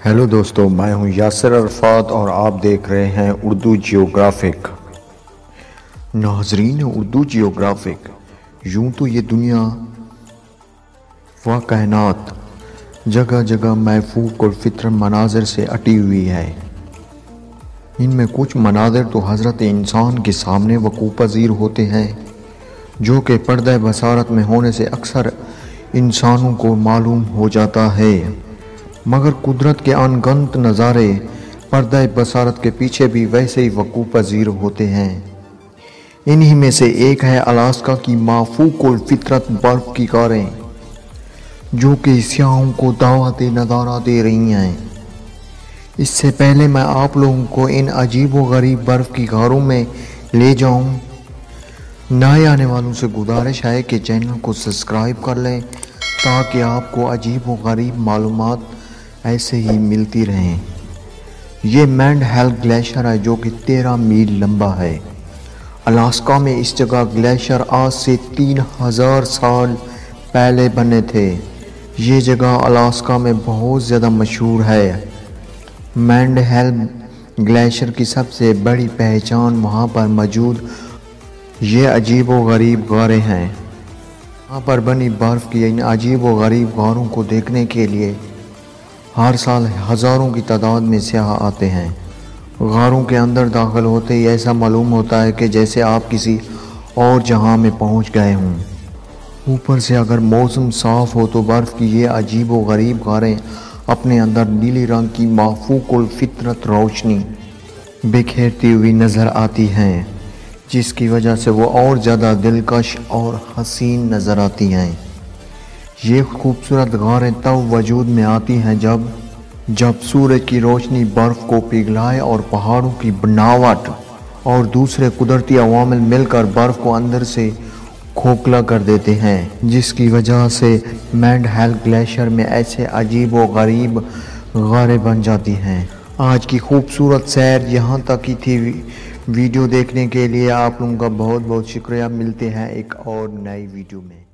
Hello दोस्तों, मैं हूं यासिर अरफात और आप देख रहे हैं उर्दू जियोग्राफिक। नाजरीन, उर्दू जियोग्राफिक यूं तो ये दुनिया व कायनात जगह जगह महफूक और फितरत मनाजिर से अटी हुई है। इनमें कुछ मनाजिर तो हज़रत इंसान के सामने वक़ूफ़ पज़ीर होते हैं, जो कि पर्दा बसारत में होने से अक्सर इंसानों को मालूम हो जाता है, मगर कुदरत के अनगिनत नज़ारे पर्दा बसारत के पीछे भी वैसे ही वक़ूफ़ पज़ीर होते हैं। इन्हीं में से एक है अलास्का की माफूक और फितरत बर्फ़ की कारें, जो कि सियाहों को दावत नज़ारा दे रही हैं। इससे पहले मैं आप लोगों को इन अजीब व गरीब बर्फ़ की गारों में ले जाऊं, नए आने वालों से गुजारिश है कि चैनल को सब्सक्राइब कर लें ताकि आपको अजीब व गरीब मालूमात ऐसे ही मिलती रहें। ये मैंड हेल ग्लेशियर है, जो कि 13 मील लंबा है। अलास्का में इस जगह ग्लेशियर आज से 3000 साल पहले बने थे। ये जगह अलास्का में बहुत ज़्यादा मशहूर है। मैंड हेल ग्लेशियर की सबसे बड़ी पहचान वहाँ पर मौजूद ये अजीब व गरीब गारें हैं। यहाँ पर बनी बर्फ़ की इन अजीब व गरीब गारों को देखने के लिए हर साल हज़ारों की तादाद में सियाह आते हैं। गारों के अंदर दाखिल होते ही ऐसा मालूम होता है कि जैसे आप किसी और जहां में पहुंच गए हों। ऊपर से अगर मौसम साफ़ हो तो बर्फ़ की ये अजीब व गरीब गारें अपने अंदर नीली रंग की माफूक और फितरत रोशनी बिखेरती हुई नज़र आती हैं, जिसकी वजह से वो और ज़्यादा दिलकश और हसीन नज़र आती हैं। ये खूबसूरत गारें तब वजूद में आती हैं जब सूरज की रोशनी बर्फ़ को पिघलाए और पहाड़ों की बनावट और दूसरे कुदरती अवामिल मिलकर बर्फ़ को अंदर से खोखला कर देते हैं, जिसकी वजह से मैंड हेल ग्लेशियर में ऐसे अजीब व गरीब गारें बन जाती हैं। आज की खूबसूरत सैर यहाँ तक ही थी। वीडियो देखने के लिए आप लोगों का बहुत बहुत शुक्रिया। मिलते हैं एक और नई वीडियो में।